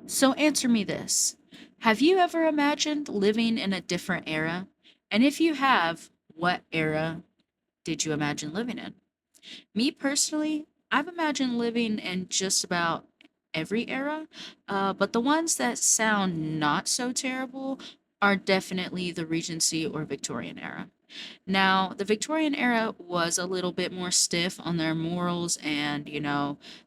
So answer me this. Have you ever imagined living in a different era? And if you have, what era did you imagine living in? Me personally, I've imagined living in just about every era, but the ones that sound not so terrible are definitely the Regency or Victorian era. Now, the Victorian era was a little bit more stiff on their morals and,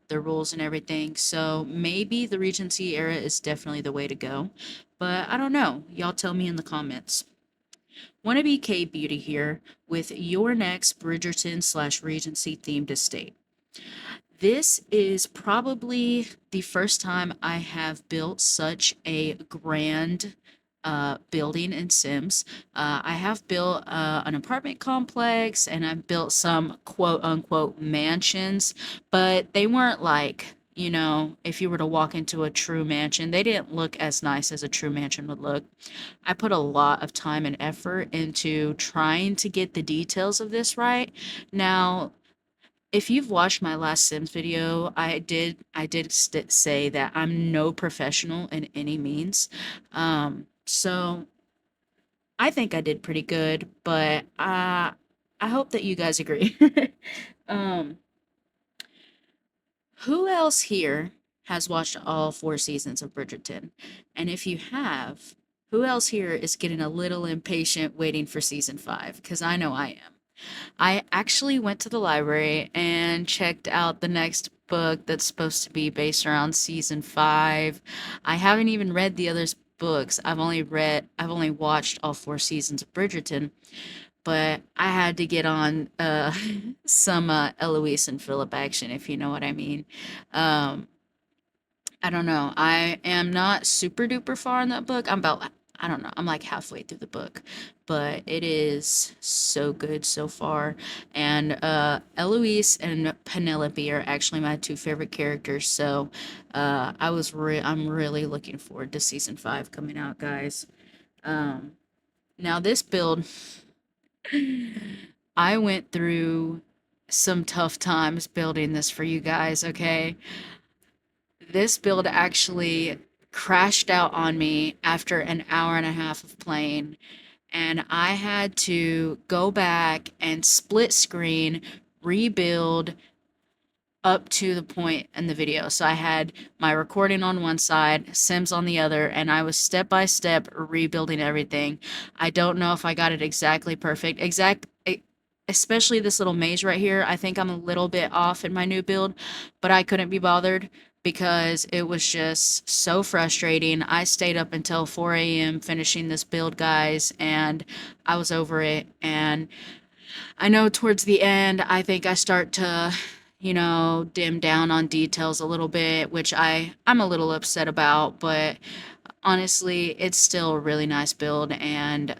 their rules and everything. So maybe the Regency era is definitely the way to go. But I don't know. Y'all tell me in the comments. Wannabe K Beauty here with your next Bridgerton slash Regency themed estate. This is probably the first time I have built such a grand building in Sims. I have built an apartment complex and I've built some quote unquote mansions, but they weren't like, if you were to walk into a true mansion, they didn't look as nice as a true mansion would look. I put a lot of time and effort into trying to get the details of this right. Now, if you've watched my last Sims video, I did say that I'm no professional in any means. So I think I did pretty good, but I hope that you guys agree. um, who else here has watched all 4 seasons of Bridgerton? And if you have, who else here is getting a little impatient waiting for season 5? Because I know I am. I actually went to the library and checked out the next book that's supposed to be based around season 5. I haven't even read the other books. I've only watched all 4 seasons of Bridgerton, but I had to get on some Eloise and Philip action, if you know what I mean. Um, I don't know. I am not super duper far in that book. I don't know, I'm like halfway through the book, but it is so good so far. And Eloise and Penelope are actually my two favorite characters. So I'm really looking forward to season 5 coming out, guys. Um, Now this build, I went through some tough times building this for you guys, okay? This build actually crashed out on me after an hour and a half of playing, and I had to go back and split screen, rebuild up to the point in the video. So I had my recording on one side, Sims on the other, and I was step by step rebuilding everything. I don't know if I got it exactly perfect. Especially this little maze right here. I think I'm a little bit off in my new build, but I couldn't be bothered because it was just so frustrating. I stayed up until 4 a.m. finishing this build, guys, and I was over it. And I know towards the end, I think I start to, dim down on details a little bit, which I'm a little upset about, but honestly, it's still a really nice build, and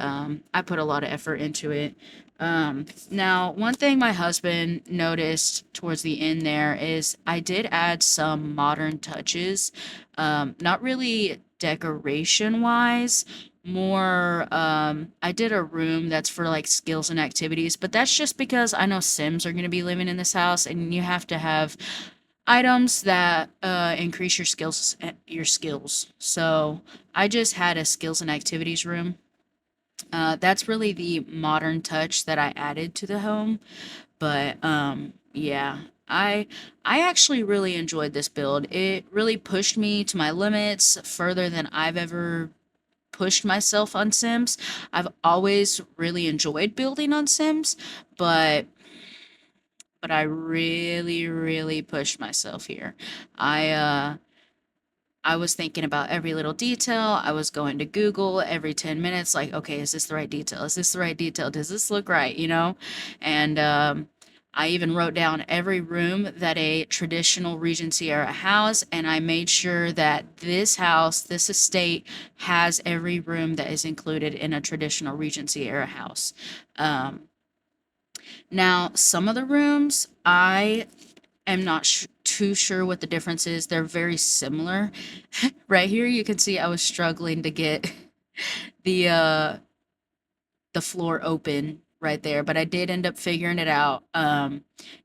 I put a lot of effort into it. Now, one thing my husband noticed towards the end there is I did add some modern touches, not really decoration wise. More, I did a room that's for like skills and activities, but that's just because I know Sims are going to be living in this house, and you have to have items that increase your skills. So I just had a skills and activities room. That's really the modern touch that I added to the home. But yeah, I actually really enjoyed this build. It really pushed me to my limits further than I've ever pushed myself on Sims. I've always really enjoyed building on Sims, but I really, really pushed myself here. I uh I was thinking about every little detail. I was going to Google every 10 minutes, like, okay, is this the right detail? Is this the right detail? Does this look right? And I even wrote down every room that a traditional Regency era house, and I made sure that this house, this estate, has every room that is included in a traditional Regency era house. Um, Now, some of the rooms, I am not too sure what the difference is. They're very similar. Right here, you can see I was struggling to get the uh the floor open right there, but I did end up figuring it out.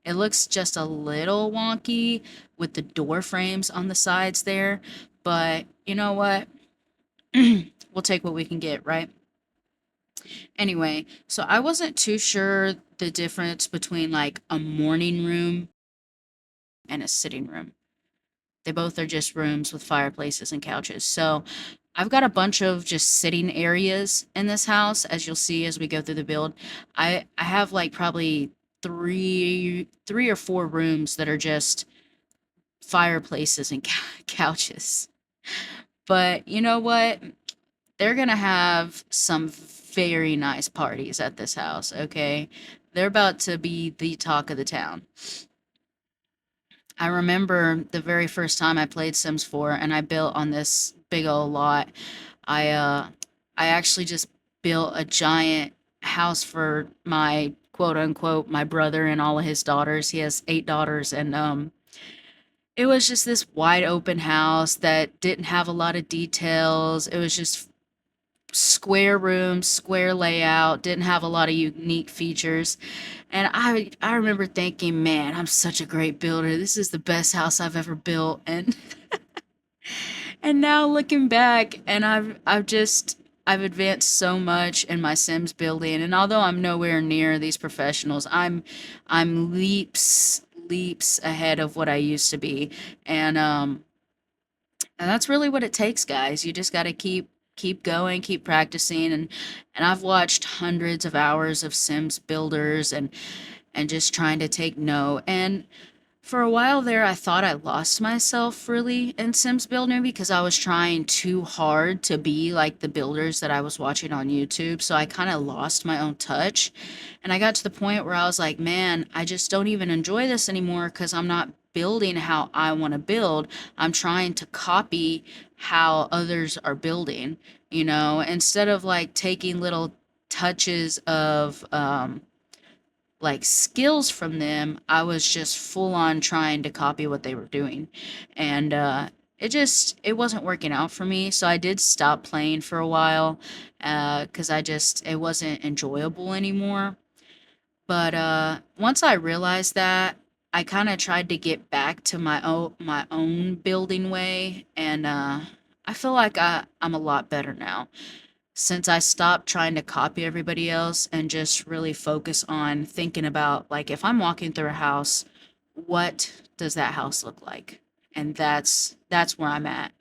It looks just a little wonky with the door frames on the sides there, But you know what? We'll take what we can get, right? Anyway, so I wasn't too sure the difference between like a morning room and a sitting room. They both are just rooms with fireplaces and couches. So I've got a bunch of just sitting areas in this house, as you'll see as we go through the build. I have like probably three or four rooms that are just fireplaces and couches. But you know what? They're gonna have some very nice parties at this house, okay? They're about to be the talk of the town. I remember the very first time I played Sims 4 and I built on this big old lot. I uh I actually just built a giant house for my quote unquote my brother and all of his daughters. He has 8 daughters, and it was just this wide open house that didn't have a lot of details. It was just square rooms, square layout, didn't have a lot of unique features. And I remember thinking, man, I'm such a great builder. This is the best house I've ever built. And now looking back, and I've advanced so much in my Sims building, and although I'm nowhere near these professionals, I'm leaps ahead of what I used to be. And and that's really what it takes, guys. You just got to keep going, keep practicing, and I've watched hundreds of hours of Sims builders and just trying to take note. And for a while there, I thought I lost myself really in Sims building because I was trying too hard to be like the builders that I was watching on YouTube. So I kind of lost my own touch. And I got to the point where I was like, man, I just don't even enjoy this anymore because I'm not building how I want to build. I'm trying to copy how others are building, instead of like taking little touches of, like skills from them. I was just full on trying to copy what they were doing. And it wasn't working out for me. So I did stop playing for a while because it wasn't enjoyable anymore. But once I realized that, I kind of tried to get back to my own building way, and I feel like I'm a lot better now since I stopped trying to copy everybody else and just really focus on thinking about, like, if I'm walking through a house, what does that house look like? And that's where I'm at,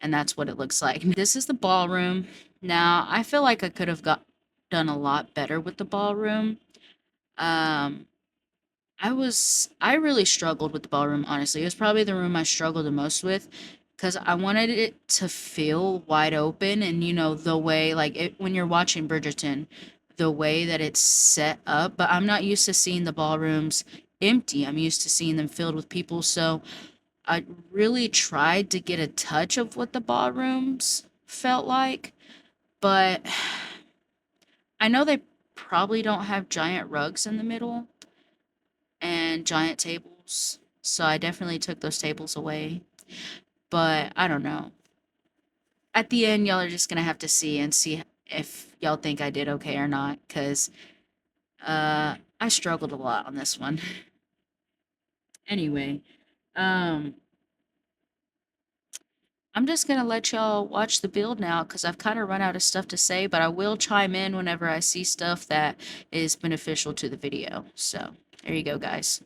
and that's what it looks like. This is the ballroom. Now, I feel like I could have got done a lot better with the ballroom. Um, I really struggled with the ballroom, honestly. It was probably the room I struggled the most with because I wanted it to feel wide open, and the way, like when you're watching Bridgerton, the way that it's set up, but I'm not used to seeing the ballrooms empty. I'm used to seeing them filled with people, so I really tried to get a touch of what the ballrooms felt like, but I know they probably don't have giant rugs in the middle and giant tables. So I definitely took those tables away. But I don't know. At the end, y'all are just gonna have to see if y'all think I did okay or not. Cause I struggled a lot on this one. Anyway, um, I'm just gonna let y'all watch the build now because I've kind of run out of stuff to say. But I will chime in whenever I see stuff that is beneficial to the video. So there you go, guys.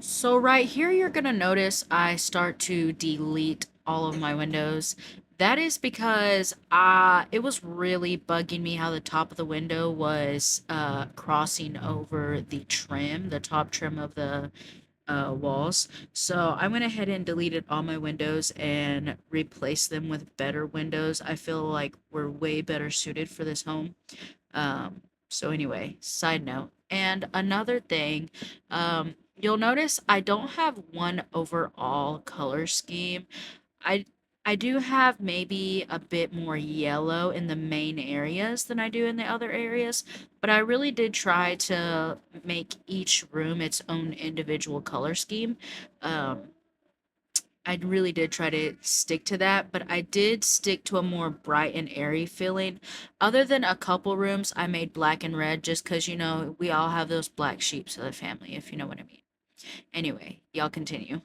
So right here, you're gonna notice I start to delete all of my windows. That is because it was really bugging me how the top of the window was crossing over the trim, the top trim of the walls. So I went ahead and deleted all my windows and replaced them with better windows. I feel like we're way better suited for this home. So anyway, side note. And another thing, you'll notice I don't have one overall color scheme. I I do have maybe a bit more yellow in the main areas than I do in the other areas, but I really did try to make each room its own individual color scheme. Um, I really did try to stick to that, but I did stick to a more bright and airy feeling. Other than a couple rooms, I made black and red just because, we all have those black sheeps of the family, if you know what I mean. Anyway, y'all continue.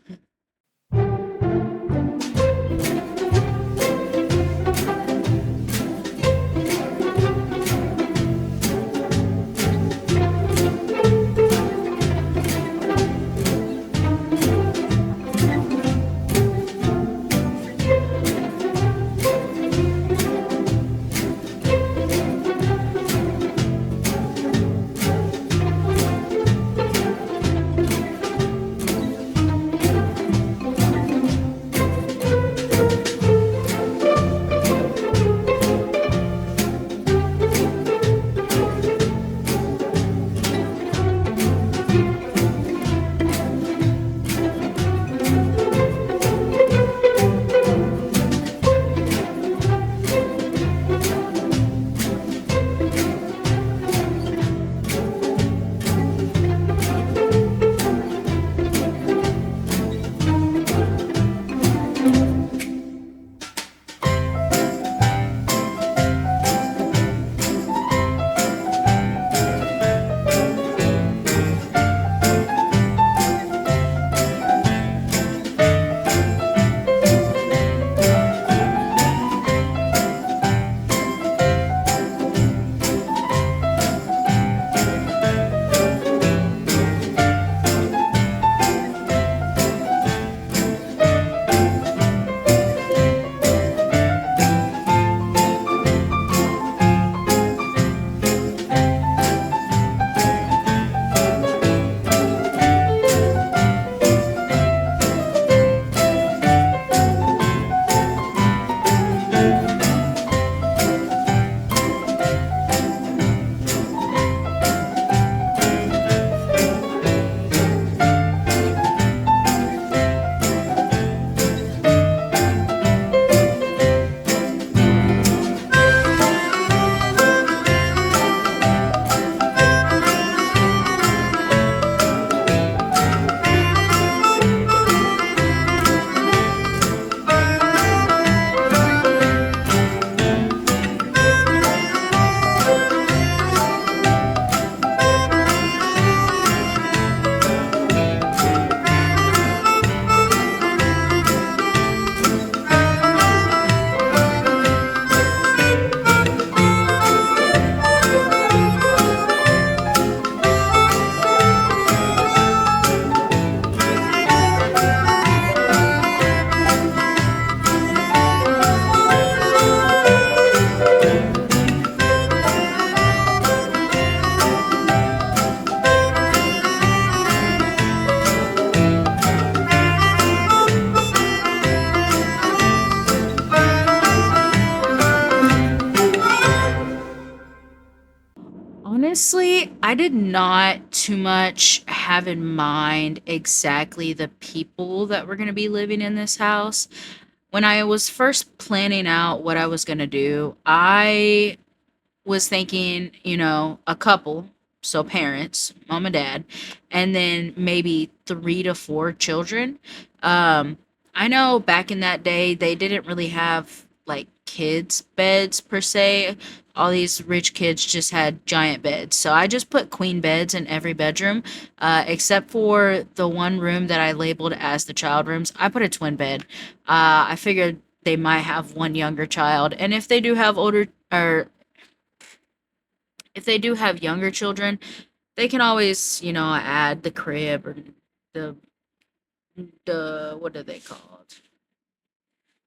I did not too much have in mind exactly the people that were going to be living in this house. When I was first planning out what I was going to do, I was thinking, a couple, so parents, mom and dad, and then maybe 3 to 4 children. Um, I know back in that day, they didn't really have like kids' beds per se. All these rich kids just had giant beds. So I just put queen beds in every bedroom, except for the one room that I labeled as the child rooms. I put a twin bed. I figured they might have one younger child, and if they do have older or if they do have younger children, they can always, add the crib or the the what are they called?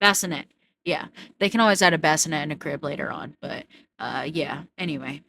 Bassinet. Yeah, they can always add a bassinet and a crib later on. But yeah. Anyway,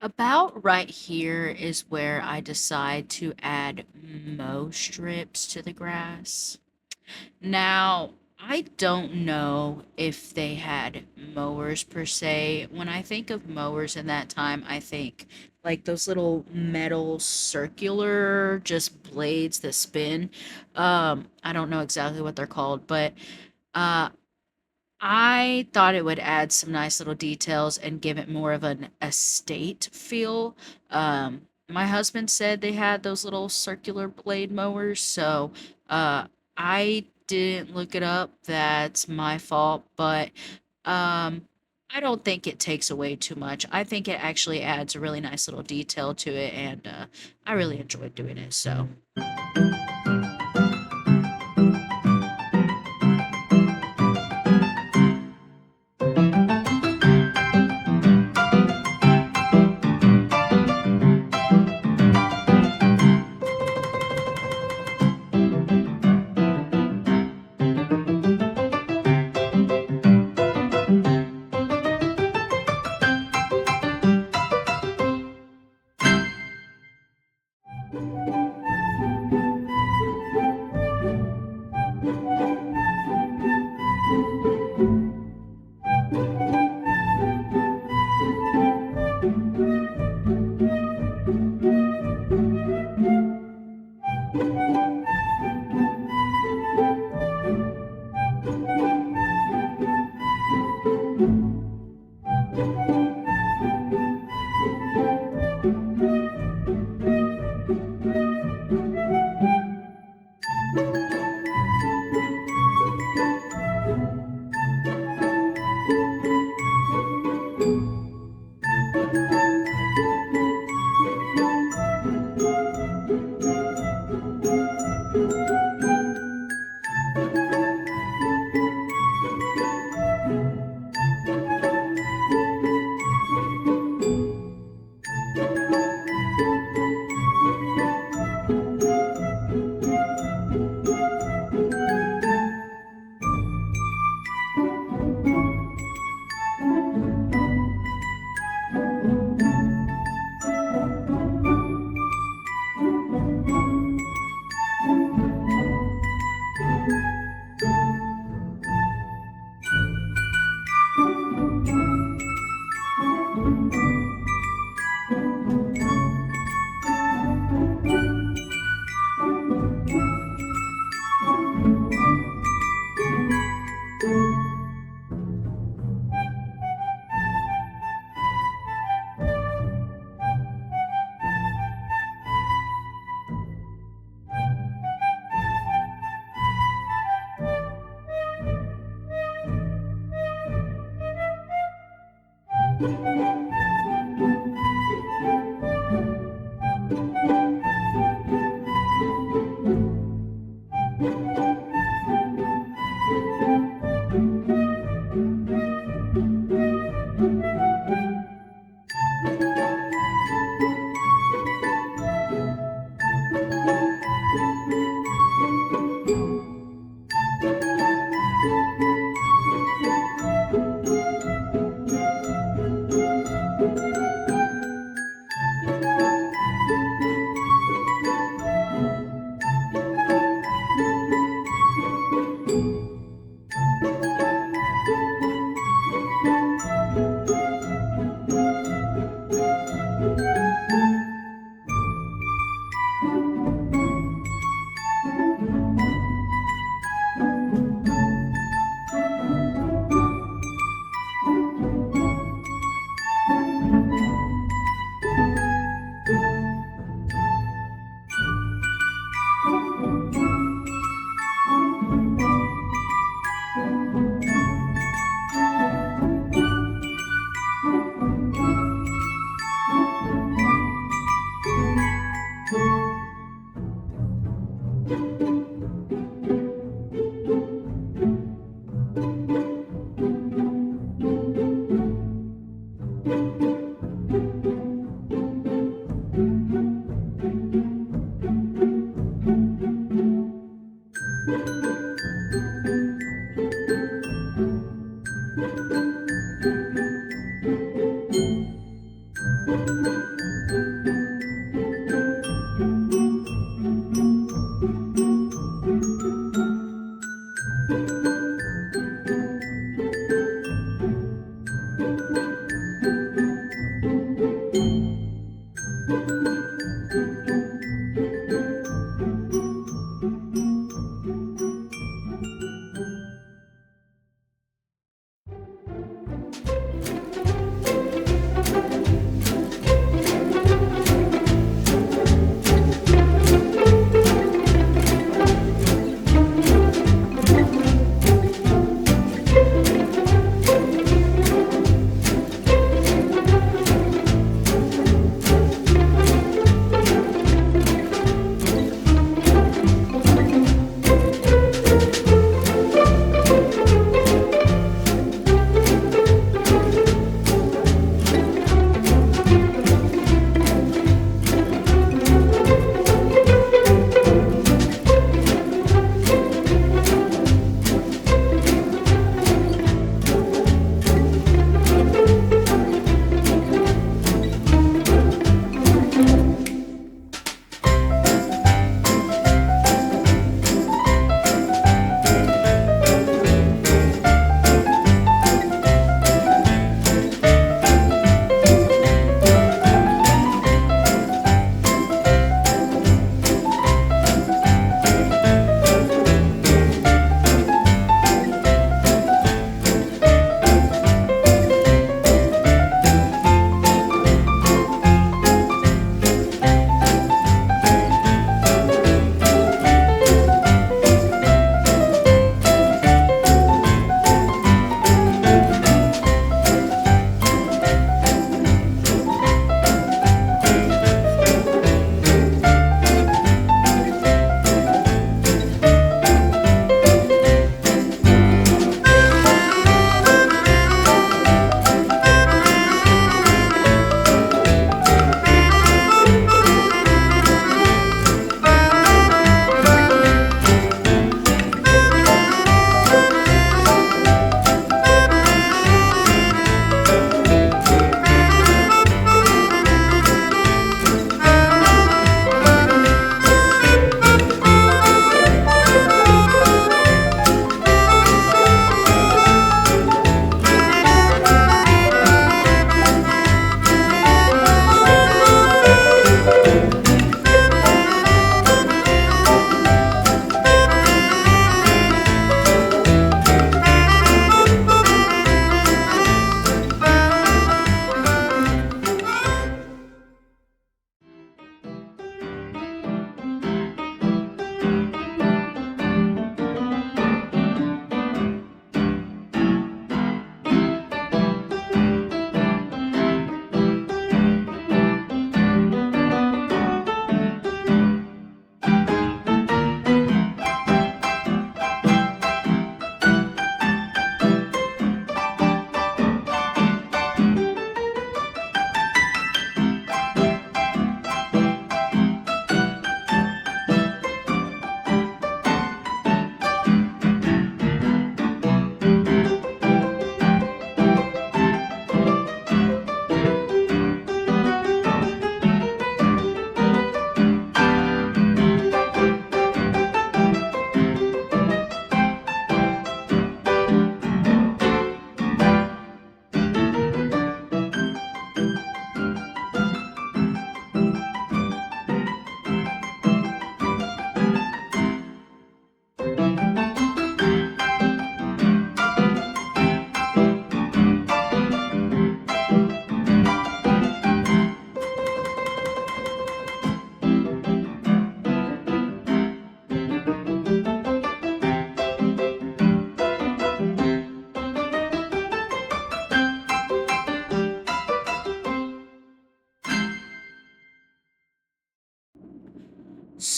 about right here is where I decide to add mow strips to the grass. Now, I don't know if they had mowers per se. When I think of mowers in that time, I think like those little metal circular just blades that spin. I don't know exactly what they're called, but uh I thought it would add some nice little details and give it more of an estate feel. My husband said they had those little circular blade mowers, so I didn't look it up. That's my fault, but um, I don't think it takes away too much. I think it actually adds a really nice little detail to it, and I really enjoyed doing it. So.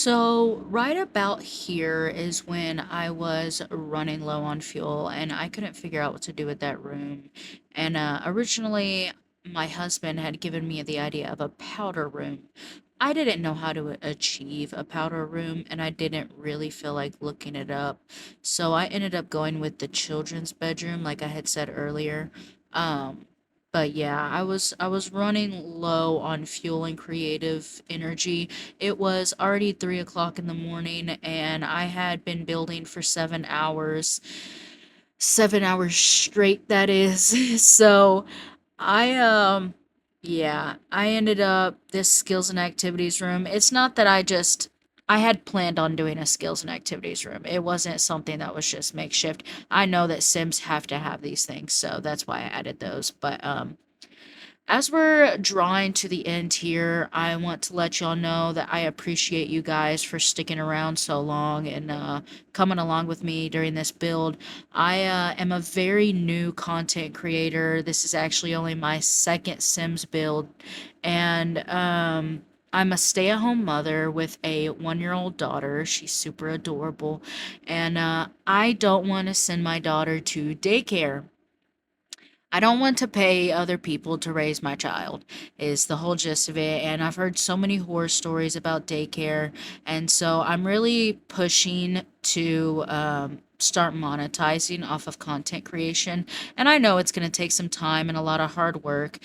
So, right about here is when I was running low on fuel and I couldn't figure out what to do with that room. And originally, my husband had given me the idea of a powder room. I didn't know how to achieve a powder room and I didn't really feel like looking it up. So, I ended up going with the children's bedroom, like I had said earlier. Um, But yeah, I was running low on fuel and creative energy. It was already 3 o'clock in the morning, and I had been building for 7 hours, 7 hours straight, that is. So I yeah, I ended up this skills and activities room. It's not that I had planned on doing a skills and activities room. It wasn't something that was just makeshift. I know that Sims have to have these things, so that's why I added those. But as we're drawing to the end here, I want to let y'all know that I appreciate you guys for sticking around so long and coming along with me during this build. I am a very new content creator. This is actually only my second Sims build, and I'm a stay-at-home mother with a 1-year-old daughter. She's super adorable, and I don't want to send my daughter to daycare. I don't want to pay other people to raise my child, is the whole gist of it. And I've heard so many horror stories about daycare. And so I'm really pushing to start monetizing off of content creation. And I know it's going to take some time and a lot of hard work.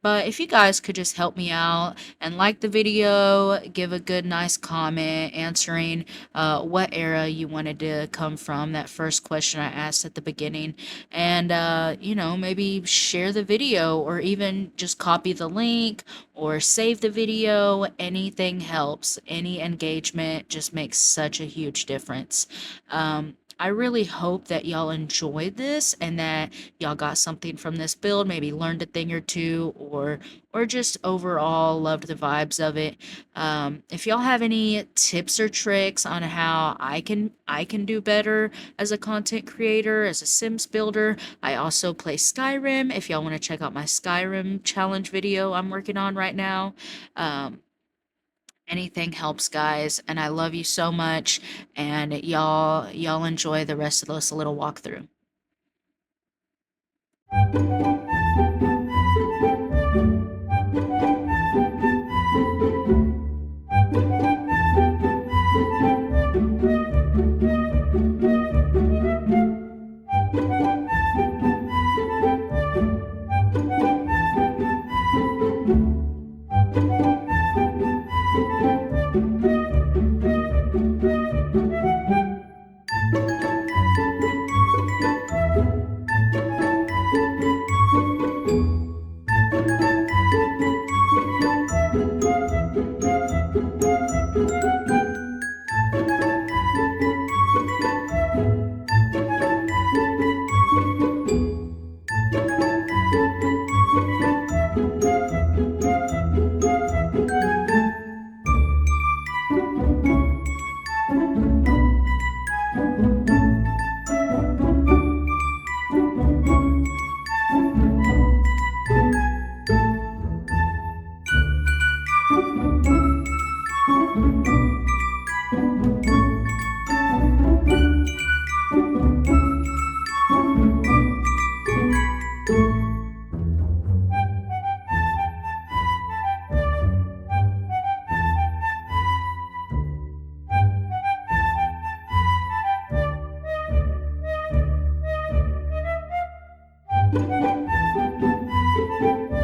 But if you guys could just help me out and like the video, give a good, nice comment answering what era you wanted to come from, that first question I asked at the beginning, and maybe share the video or even just copy the link or save the video. Anything helps. Any engagement just makes such a huge difference. I really hope that y'all enjoyed this and that y'all got something from this build, maybe learned a thing or two, or just overall loved the vibes of it. If y'all have any tips or tricks on how I can do better as a content creator, as a Sims builder. I also play Skyrim. If y'all want to check out my Skyrim challenge video I'm working on right now. Um, Anything helps, guys, and I love you so much. And y'all enjoy the rest of this little walkthrough.